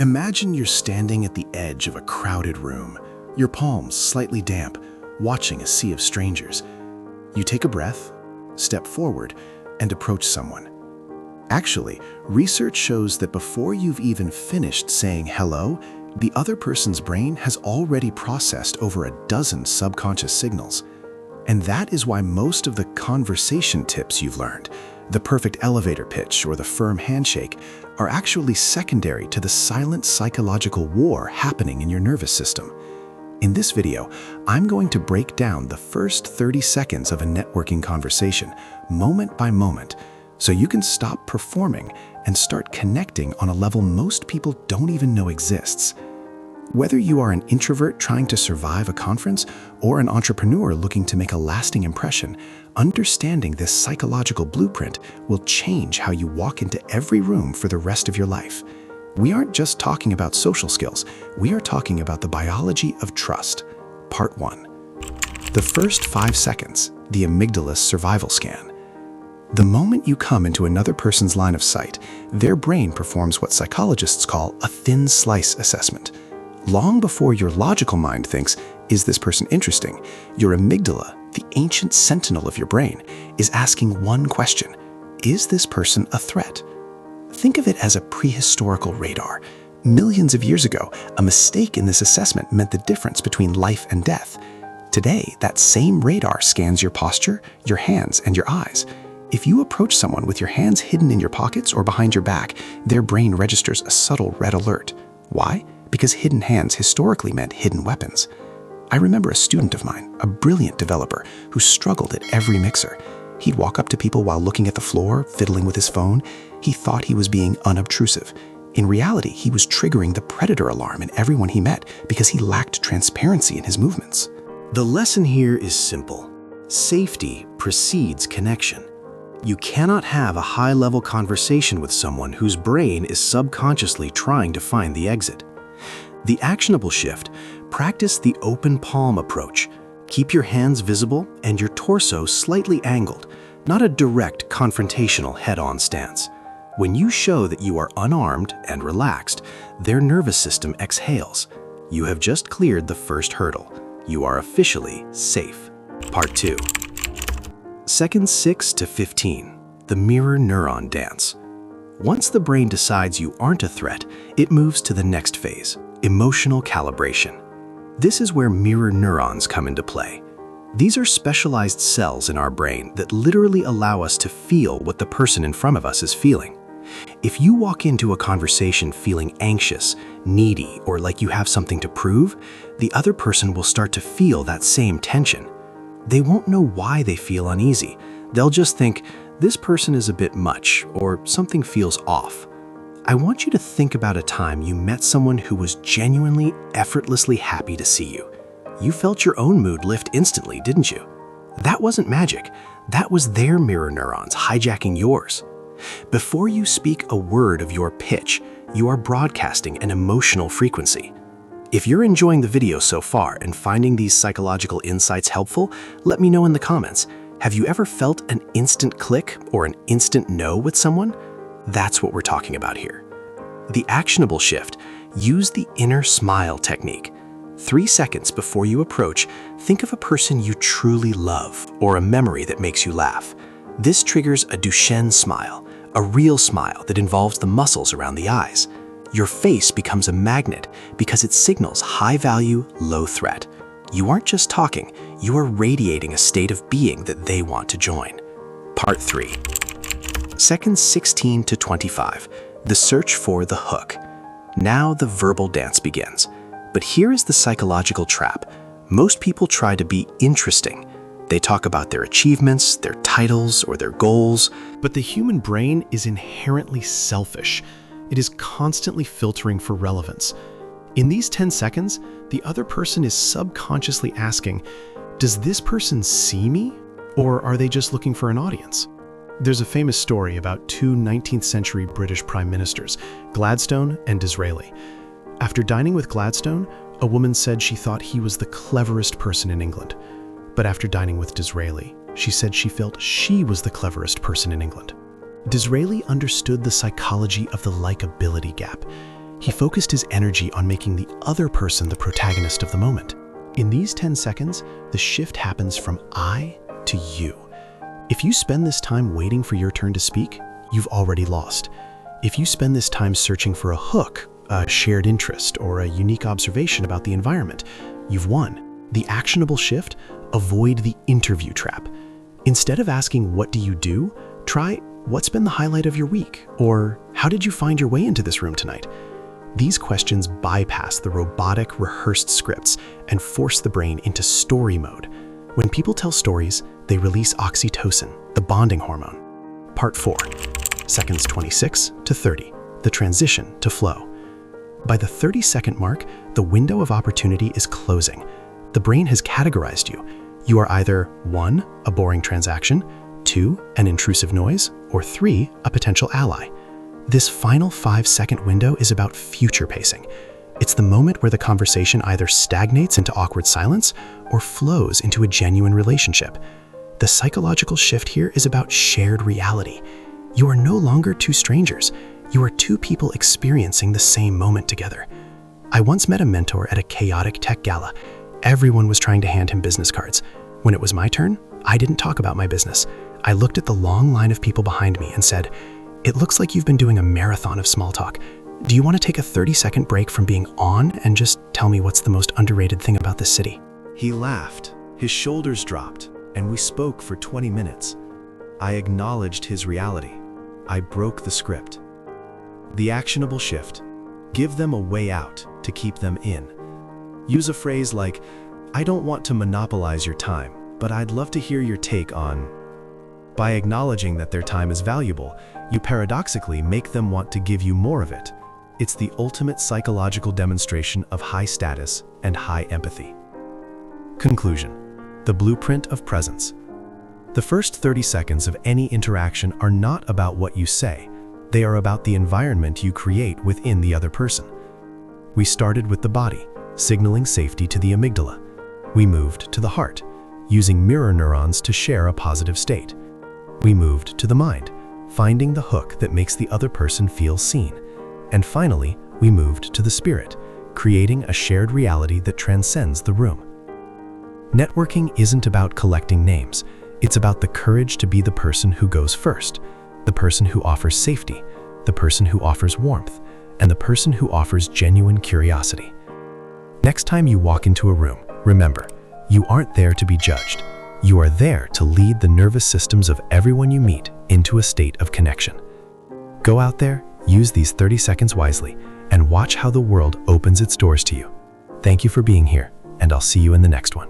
Imagine you're standing at the edge of a crowded room, your palms slightly damp, watching a sea of strangers. You take a breath, step forward, and approach someone. Actually, research shows that before you've even finished saying hello, the other person's brain has already processed over a dozen subconscious signals. And that is why most of the conversation tips you've learned, the perfect elevator pitch or the firm handshake, are actually secondary to the silent psychological war happening in your nervous system. In this video, I'm going to break down the first 30 seconds of a networking conversation, moment by moment, so you can stop performing and start connecting on a level most people don't even know exists. Whether you are an introvert trying to survive a conference or an entrepreneur looking to make a lasting impression, understanding this psychological blueprint will change how you walk into every room for the rest of your life. We aren't just talking about social skills, we are talking about the biology of trust. Part 1. The first 5 seconds, the amygdala's survival scan. The moment you come into another person's line of sight, their brain performs what psychologists call a thin slice assessment. Long before your logical mind thinks, is this person interesting, your amygdala, the ancient sentinel of your brain, is asking one question: is this person a threat? Think of it as a prehistorical radar. Millions of years ago, a mistake in this assessment meant the difference between life and death. Today, that same radar scans your posture, your hands, and your eyes. If you approach someone with your hands hidden in your pockets or behind your back, their brain registers a subtle red alert. Why? Because hidden hands historically meant hidden weapons. I remember a student of mine, a brilliant developer, who struggled at every mixer. He'd walk up to people while looking at the floor, fiddling with his phone. He thought he was being unobtrusive. In reality, he was triggering the predator alarm in everyone he met because he lacked transparency in his movements. The lesson here is simple. Safety precedes connection. You cannot have a high-level conversation with someone whose brain is subconsciously trying to find the exit. The actionable shift: practice the open palm approach. Keep your hands visible and your torso slightly angled, not a direct confrontational head-on stance. When you show that you are unarmed and relaxed, their nervous system exhales. You have just cleared the first hurdle. You are officially safe. Part 2. Seconds 6 to 15. The mirror neuron dance. Once the brain decides you aren't a threat, it moves to the next phase: emotional calibration. This is where mirror neurons come into play. These are specialized cells in our brain that literally allow us to feel what the person in front of us is feeling. If you walk into a conversation feeling anxious, needy, or like you have something to prove, the other person will start to feel that same tension. They won't know why they feel uneasy. They'll just think, this person is a bit much, or something feels off. I want you to think about a time you met someone who was genuinely, effortlessly happy to see you. You felt your own mood lift instantly, didn't you? That wasn't magic. That was their mirror neurons hijacking yours. Before you speak a word of your pitch, you are broadcasting an emotional frequency. If you're enjoying the video so far and finding these psychological insights helpful, let me know in the comments. Have you ever felt an instant click or an instant no with someone? That's what we're talking about here. The actionable shift: use the inner smile technique. 3 seconds before you approach, think of a person you truly love or a memory that makes you laugh. This triggers a Duchenne smile, a real smile that involves the muscles around the eyes. Your face becomes a magnet because it signals high value, low threat. You aren't just talking, you are radiating a state of being that they want to join. Part 3. Seconds 16 to 25. The search for the hook. Now the verbal dance begins. But here is the psychological trap. Most people try to be interesting. They talk about their achievements, their titles, or their goals. But the human brain is inherently selfish. It is constantly filtering for relevance. In these 10 seconds, the other person is subconsciously asking, does this person see me? Or are they just looking for an audience? There's a famous story about two 19th century British prime ministers, Gladstone and Disraeli. After dining with Gladstone, a woman said she thought he was the cleverest person in England. But after dining with Disraeli, she said she felt she was the cleverest person in England. Disraeli understood the psychology of the likability gap. He focused his energy on making the other person the protagonist of the moment. In these 10 seconds, the shift happens from I to you. If you spend this time waiting for your turn to speak, you've already lost. If you spend this time searching for a hook, a shared interest, or a unique observation about the environment, you've won. The actionable shift: avoid the interview trap. Instead of asking, "What do you do?" try, "What's been the highlight of your week?" or "How did you find your way into this room tonight?" These questions bypass the robotic, rehearsed scripts and force the brain into story mode. When people tell stories, they release oxytocin, the bonding hormone. Part 4. Seconds 26 to 30, the transition to flow. By the 30-second mark, the window of opportunity is closing. The brain has categorized you. You are either 1, a boring transaction, 2, an intrusive noise, or 3, a potential ally. This final 5-second window is about future pacing. It's the moment where the conversation either stagnates into awkward silence or flows into a genuine relationship. The psychological shift here is about shared reality. You are no longer two strangers. You are two people experiencing the same moment together. I once met a mentor at a chaotic tech gala. Everyone was trying to hand him business cards. When it was my turn, I didn't talk about my business. I looked at the long line of people behind me and said, "It looks like you've been doing a marathon of small talk. Do you want to take a 30-second break from being on and just tell me what's the most underrated thing about this city?" He laughed, his shoulders dropped, and we spoke for 20 minutes. I acknowledged his reality. I broke the script. The actionable shift: give them a way out to keep them in. Use a phrase like, "I don't want to monopolize your time, but I'd love to hear your take on." By acknowledging that their time is valuable, you paradoxically make them want to give you more of it. It's the ultimate psychological demonstration of high status and high empathy. Conclusion: the blueprint of presence. The first 30 seconds of any interaction are not about what you say. They are about the environment you create within the other person. We started with the body, signaling safety to the amygdala. We moved to the heart, using mirror neurons to share a positive state. We moved to the mind, finding the hook that makes the other person feel seen. And finally, we moved to the spirit, creating a shared reality that transcends the room. Networking isn't about collecting names. It's about the courage to be the person who goes first, the person who offers safety, the person who offers warmth, and the person who offers genuine curiosity. Next time you walk into a room, remember, you aren't there to be judged. You are there to lead the nervous systems of everyone you meet into a state of connection. Go out there, use these 30 seconds wisely, and watch how the world opens its doors to you. Thank you for being here, and I'll see you in the next one.